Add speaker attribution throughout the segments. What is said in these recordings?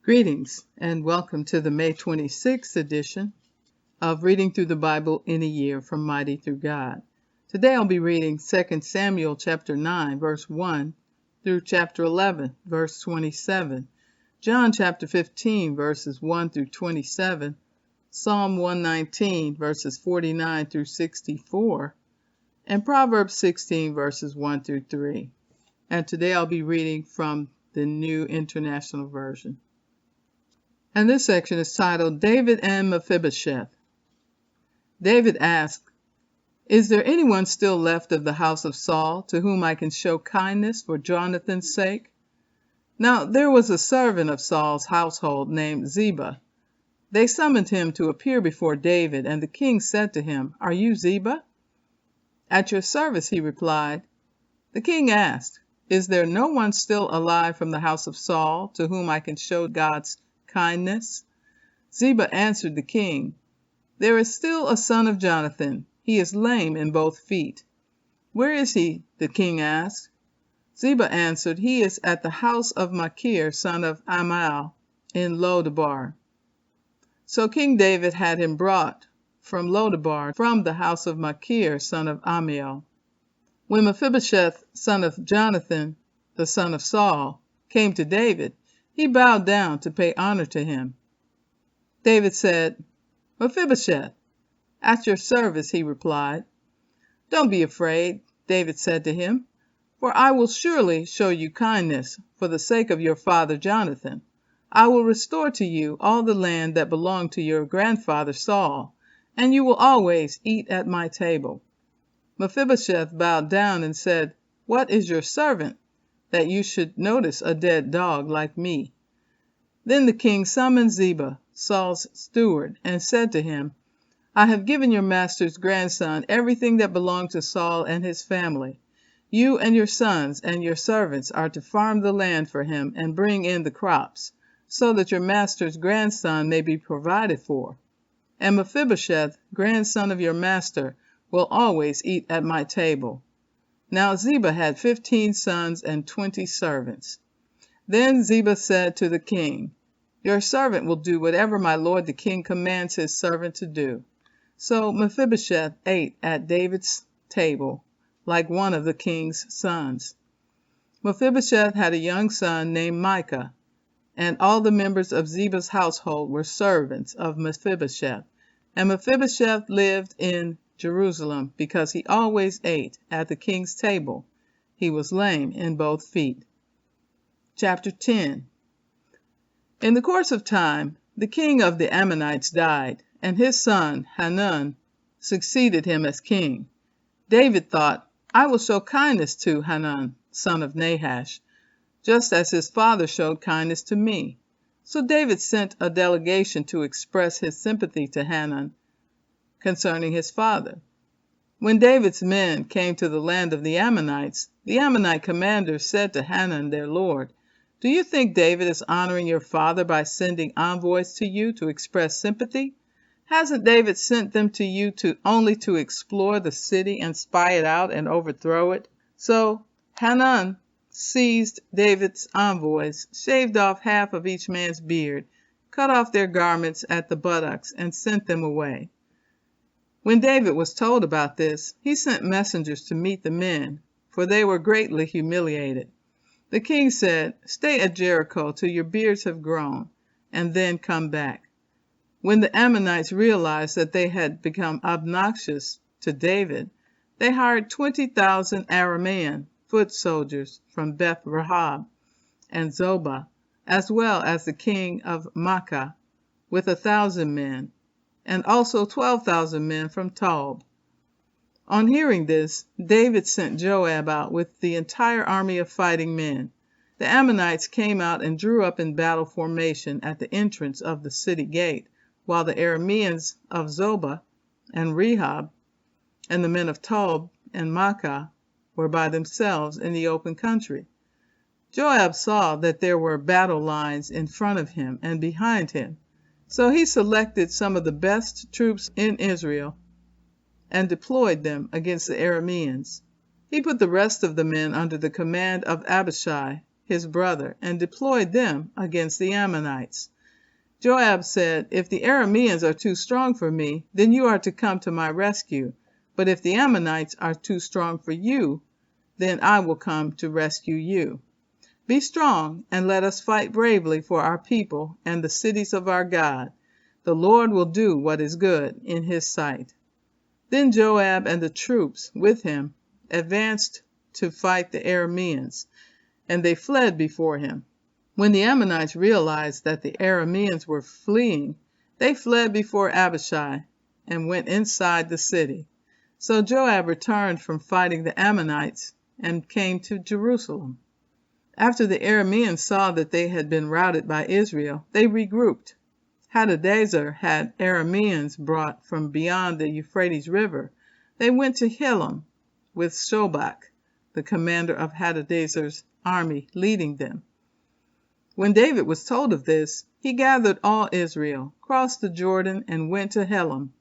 Speaker 1: Greetings and welcome to the May 26th edition of Reading Through the Bible in a Year from Mighty Through God. Today I'll be reading 2 Samuel chapter 9 verse 1 through chapter 11 verse 27, John chapter 15 verses 1 through 27, Psalm 119 verses 49 through 64, and Proverbs 16 verses 1 through 3. And today I'll be reading from the New International Version. And this section is titled David and Mephibosheth. David asked, "Is there anyone still left of the house of Saul to whom I can show kindness for Jonathan's sake?" Now there was a servant of Saul's household named Ziba. They summoned him to appear before David, and the king said to him, "Are you Ziba?" "At your service," he replied. The king asked, "Is there no one still alive from the house of Saul to whom I can show God's kindness?" Ziba answered the king, "There is still a son of Jonathan. He is lame in both feet." "Where is he?" the king asked. Ziba answered, "He is at the house of Machir, son of Ammiel, in Lodabar." So King David had him brought from Lodabar, from the house of Machir, son of Ammiel. When Mephibosheth, son of Jonathan, the son of Saul, came to David, he bowed down to pay honor to him. David said, "Mephibosheth." "At your service," he replied. "Don't be afraid," David said to him, "for I will surely show you kindness for the sake of your father Jonathan. I will restore to you all the land that belonged to your grandfather Saul, and you will always eat at my table." Mephibosheth bowed down and said, "What is your servant, that you should notice a dead dog like me?" Then the king summoned Ziba, Saul's steward, and said to him, "I have given your master's grandson everything that belonged to Saul and his family. You and your sons and your servants are to farm the land for him and bring in the crops, so that your master's grandson may be provided for. And Mephibosheth, grandson of your master, will always eat at my table." Now Ziba had 15 sons and 20 servants. Then Ziba said to the king, "Your servant will do whatever my lord the king commands his servant to do." So Mephibosheth ate at David's table like one of the king's sons. Mephibosheth had a young son named Micah, and all the members of Ziba's household were servants of Mephibosheth. And Mephibosheth lived in Jerusalem because he always ate at the king's table. He was lame in both feet. Chapter 10. In the course of time, the king of the Ammonites died, and his son Hanun succeeded him as king. David thought, "I will show kindness to Hanun, son of Nahash, just as his father showed kindness to me." So David sent a delegation to express his sympathy to Hanun concerning his father. When David's men came to the land of the Ammonites, the Ammonite commander said to Hanun their lord, "Do you think David is honoring your father by sending envoys to you to express sympathy? Hasn't David sent them to you only to explore the city and spy it out and overthrow it?" So Hanun seized David's envoys, shaved off half of each man's beard, cut off their garments at the buttocks, and sent them away. When David was told about this, he sent messengers to meet the men, for they were greatly humiliated. The king said, "Stay at Jericho till your beards have grown, and then come back." When the Ammonites realized that they had become obnoxious to David, they hired 20,000 Aramean foot soldiers from Beth Rahab and Zobah, as well as the king of Makkah with 1,000 men, and also 12,000 men from Tob. On hearing this, David sent Joab out with the entire army of fighting men. The Ammonites came out and drew up in battle formation at the entrance of the city gate, while the Arameans of Zobah and Rehab and the men of Tob and Makkah were by themselves in the open country. Joab saw that there were battle lines in front of him and behind him, so he selected some of the best troops in Israel and deployed them against the Arameans. He put the rest of the men under the command of Abishai, his brother, and deployed them against the Ammonites. Joab said, "If the Arameans are too strong for me, then you are to come to my rescue. But if the Ammonites are too strong for you, then I will come to rescue you. Be strong, and let us fight bravely for our people and the cities of our God. The Lord will do what is good in his sight." Then Joab and the troops with him advanced to fight the Arameans, and they fled before him. When the Ammonites realized that the Arameans were fleeing, they fled before Abishai and went inside the city. So Joab returned from fighting the Ammonites and came to Jerusalem. After the Arameans saw that they had been routed by Israel, they regrouped. Hadadezer had Arameans brought from beyond the Euphrates River. They went to Hilam with Shobach, the commander of Hadadezer's army, leading them. When David was told of this, he gathered all Israel, crossed the Jordan, and went to Hilam.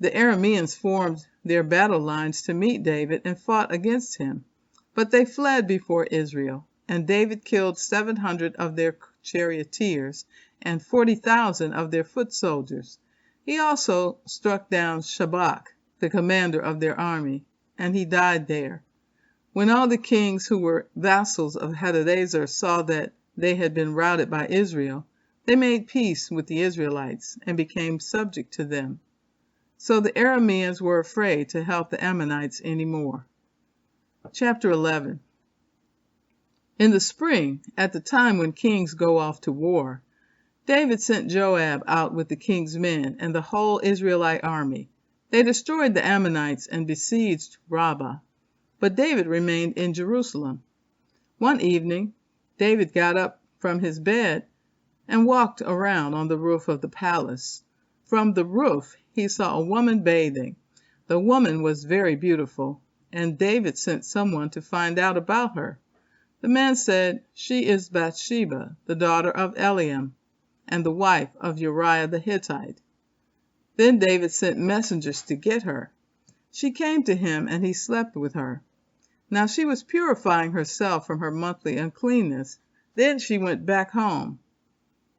Speaker 1: The Arameans formed their battle lines to meet David and fought against him, but they fled before Israel, and David killed 700 of their charioteers and 40,000 of their foot soldiers. He also struck down Shobach, the commander of their army, and he died there. When all the kings who were vassals of Hadadezer saw that they had been routed by Israel, they made peace with the Israelites and became subject to them. So the Arameans were afraid to help the Ammonites anymore. Chapter 11. In the spring, at the time when kings go off to war, David sent Joab out with the king's men and the whole Israelite army. They destroyed the Ammonites and besieged Rabbah, but David remained in Jerusalem. One evening, David got up from his bed and walked around on the roof of the palace. From the roof, he saw a woman bathing. The woman was very beautiful, and David sent someone to find out about her. The man said, "She is Bathsheba, the daughter of Eliam, and the wife of Uriah the Hittite." Then David sent messengers to get her. She came to him, and he slept with her. Now she was purifying herself from her monthly uncleanness. Then she went back home.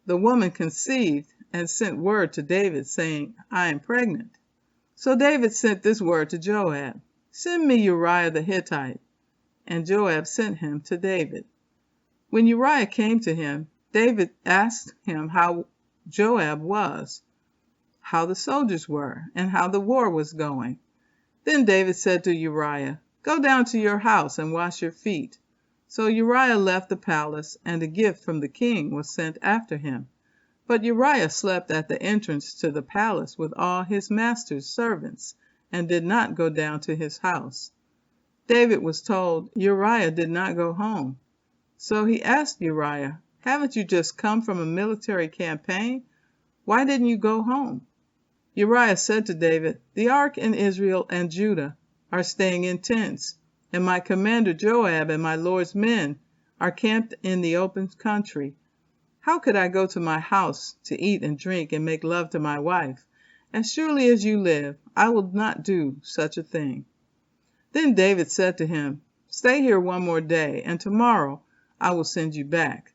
Speaker 1: The woman conceived and sent word to David, saying, "I am pregnant." So David sent this word to Joab, "Send me Uriah the Hittite." And Joab sent him to David. When Uriah came to him, David asked him how Joab was, how the soldiers were, and how the war was going. Then David said to Uriah, "Go down to your house and wash your feet." So Uriah left the palace, and a gift from the king was sent after him. But Uriah slept at the entrance to the palace with all his master's servants, and did not go down to his house. David was told Uriah did not go home. So he asked Uriah, "Haven't you just come from a military campaign? Why didn't you go home?" Uriah said to David, "The ark and Israel and Judah are staying in tents, and my commander Joab and my lord's men are camped in the open country. How could I go to my house to eat and drink and make love to my wife? As surely as you live, I will not do such a thing." Then David said to him, "Stay here one more day, and tomorrow I will send you back."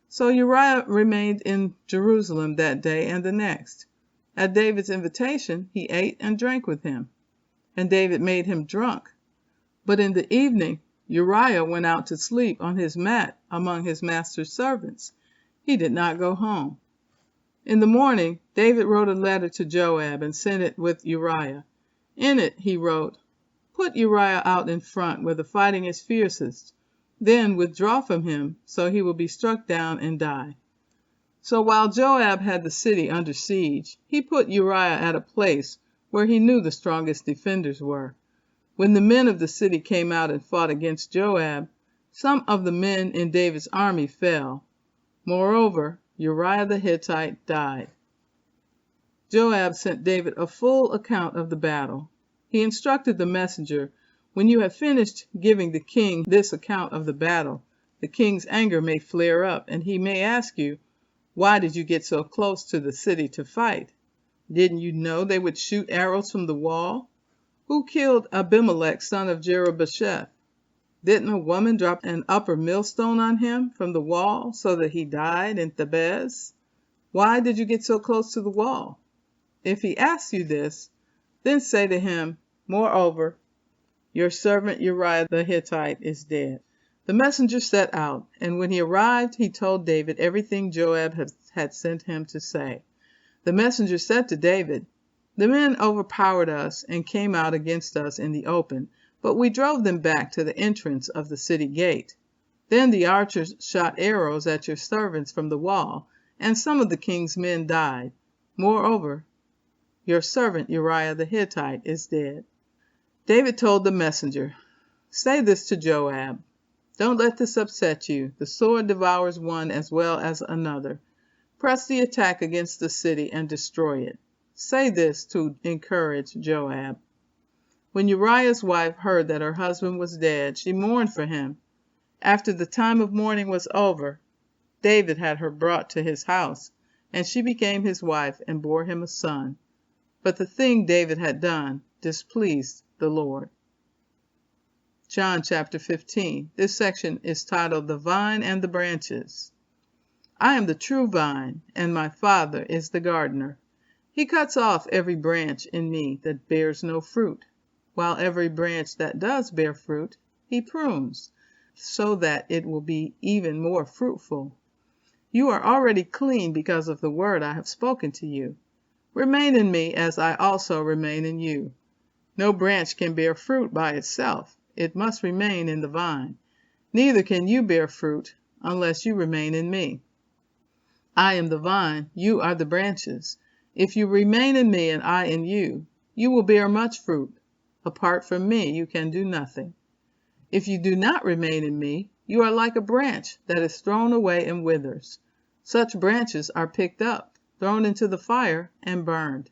Speaker 1: So Uriah remained in Jerusalem that day and the next. At David's invitation, he ate and drank with him, and David made him drunk. But in the evening, Uriah went out to sleep on his mat among his master's servants. He did not go home. In the morning, David wrote a letter to Joab and sent it with Uriah. In it, he wrote, "Put Uriah out in front where the fighting is fiercest. Then withdraw from him, so he will be struck down and die." So while Joab had the city under siege, he put Uriah at a place where he knew the strongest defenders were. When the men of the city came out and fought against Joab, some of the men in David's army fell. Moreover, Uriah the Hittite died. Joab sent David a full account of the battle. He instructed the messenger, "When you have finished giving the king this account of the battle, the king's anger may flare up, and he may ask you, 'Why did you get so close to the city to fight? Didn't you know they would shoot arrows from the wall? Who killed Abimelech, son of Jerubbesheth? Didn't a woman drop an upper millstone on him from the wall so that he died in Thebez? Why did you get so close to the wall? If he asks you this, then say to him, moreover, your servant Uriah the Hittite is dead. The messenger set out, and when he arrived, he told David everything Joab had sent him to say. The messenger said to David, the men overpowered us and came out against us in the open, but we drove them back to the entrance of the city gate. Then the archers shot arrows at your servants from the wall, and some of the king's men died. Moreover, your servant Uriah the Hittite is dead. David told the messenger, say this to Joab. Don't let this upset you. The sword devours one as well as another. Press the attack against the city and destroy it. Say this to encourage Joab. When Uriah's wife heard that her husband was dead, she mourned for him. After the time of mourning was over, David had her brought to his house, and she became his wife and bore him a son. But the thing David had done displeased the Lord. John chapter 15. This section is titled The Vine and the Branches. I am the true vine, and my Father is the gardener. He cuts off every branch in me that bears no fruit, while every branch that does bear fruit, he prunes, so that it will be even more fruitful. You are already clean because of the word I have spoken to you. Remain in me as I also remain in you. No branch can bear fruit by itself. It must remain in the vine. Neither can you bear fruit unless you remain in me. I am the vine, you are the branches. If you remain in me and I in you, you will bear much fruit. Apart from me, you can do nothing. If you do not remain in me, you are like a branch that is thrown away and withers. Such branches are picked up, thrown into the fire, and burned.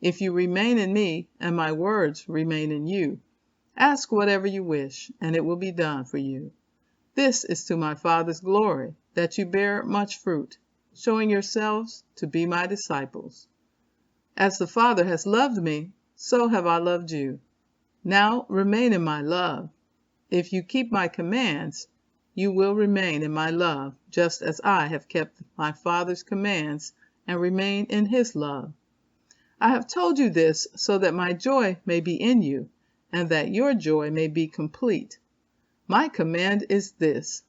Speaker 1: If you remain in me, and my words remain in you, ask whatever you wish, and it will be done for you. This is to my Father's glory, that you bear much fruit, showing yourselves to be my disciples. As the Father has loved me, so have I loved you. Now remain in my love. If you keep my commands, you will remain in my love, just as I have kept my Father's commands and remain in his love. I have told you this so that my joy may be in you, and that your joy may be complete. My command is this: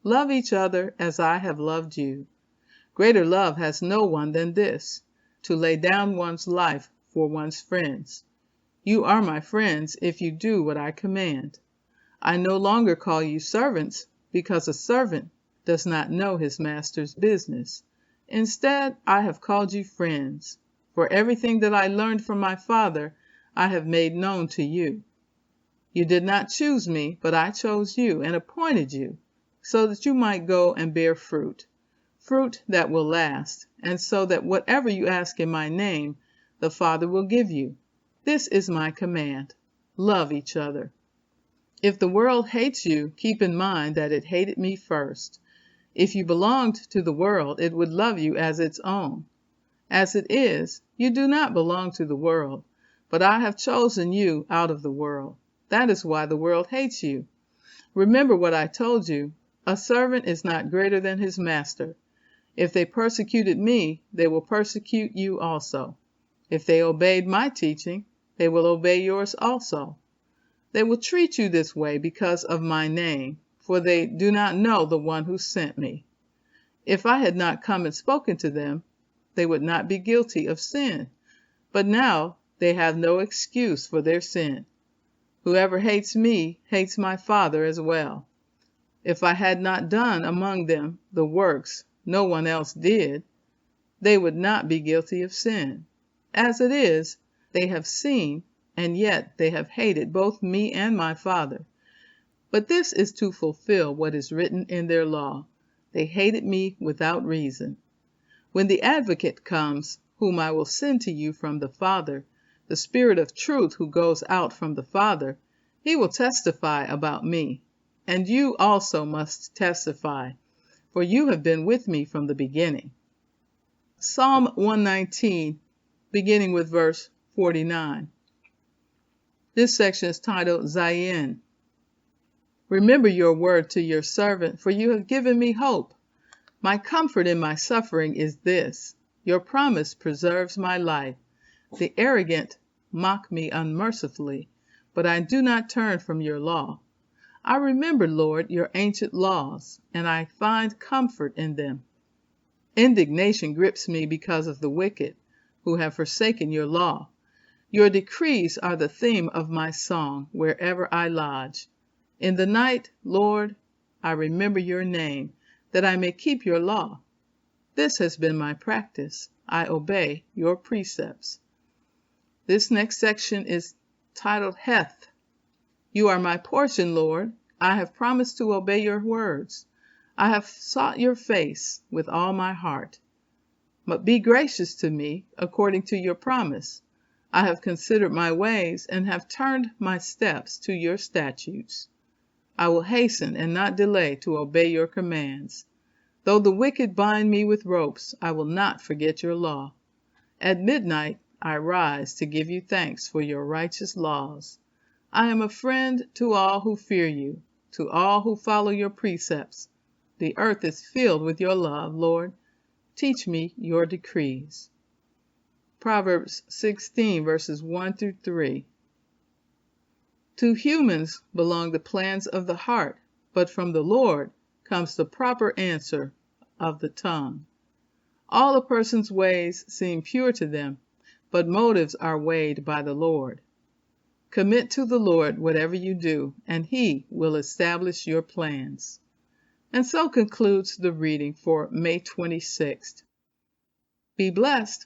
Speaker 1: love each other as I have loved you. Greater love has no one than this, to lay down one's life for one's friends. You are my friends if you do what I command. I no longer call you servants, because a servant does not know his master's business. Instead, I have called you friends, for everything that I learned from my Father I have made known to you. You did not choose me, but I chose you and appointed you, so that you might go and bear fruit, fruit that will last, and so that whatever you ask in my name, the Father will give you. This is my command: love each other. If the world hates you, keep in mind that it hated me first. If you belonged to the world, it would love you as its own. As it is, you do not belong to the world, but I have chosen you out of the world. That is why the world hates you. Remember what I told you: a servant is not greater than his master. If they persecuted me, they will persecute you also. If they obeyed my teaching, they will obey yours also. They will treat you this way because of my name, for they do not know the one who sent me. If I had not come and spoken to them, they would not be guilty of sin. But now they have no excuse for their sin. Whoever hates me hates my Father as well. If I had not done among them the works no one else did, they would not be guilty of sin. As it is, they have seen, and yet they have hated both me and my Father. But this is to fulfill what is written in their law: they hated me without reason. When the Advocate comes, whom I will send to you from the Father, the Spirit of truth who goes out from the Father, he will testify about me. And you also must testify, for you have been with me from the beginning. Psalm 119, beginning with verse 49. This section is titled Zayin. Remember your word to your servant, for you have given me hope. My comfort in my suffering is this: your promise preserves my life. The arrogant mock me unmercifully, but I do not turn from your law. I remember, Lord, your ancient laws, and I find comfort in them. Indignation grips me because of the wicked, who have forsaken your law. Your decrees are the theme of my song wherever I lodge. In the night, Lord, I remember your name, that I may keep your law. This has been my practice. I obey your precepts. This next section is titled Heth. You are my portion, Lord. I have promised to obey your words. I have sought your face with all my heart. But be gracious to me according to your promise. I have considered my ways and have turned my steps to your statutes. I will hasten and not delay to obey your commands. Though the wicked bind me with ropes, I will not forget your law. At midnight I rise to give you thanks for your righteous laws. I am a friend to all who fear you, to all who follow your precepts. The earth is filled with your love, Lord. Teach me your decrees. Proverbs 16, verses 1 through 3. To humans belong the plans of the heart, but from the Lord comes the proper answer of the tongue. All a person's ways seem pure to them, but motives are weighed by the Lord. Commit to the Lord whatever you do, and He will establish your plans. And so concludes the reading for May 26th. Be blessed.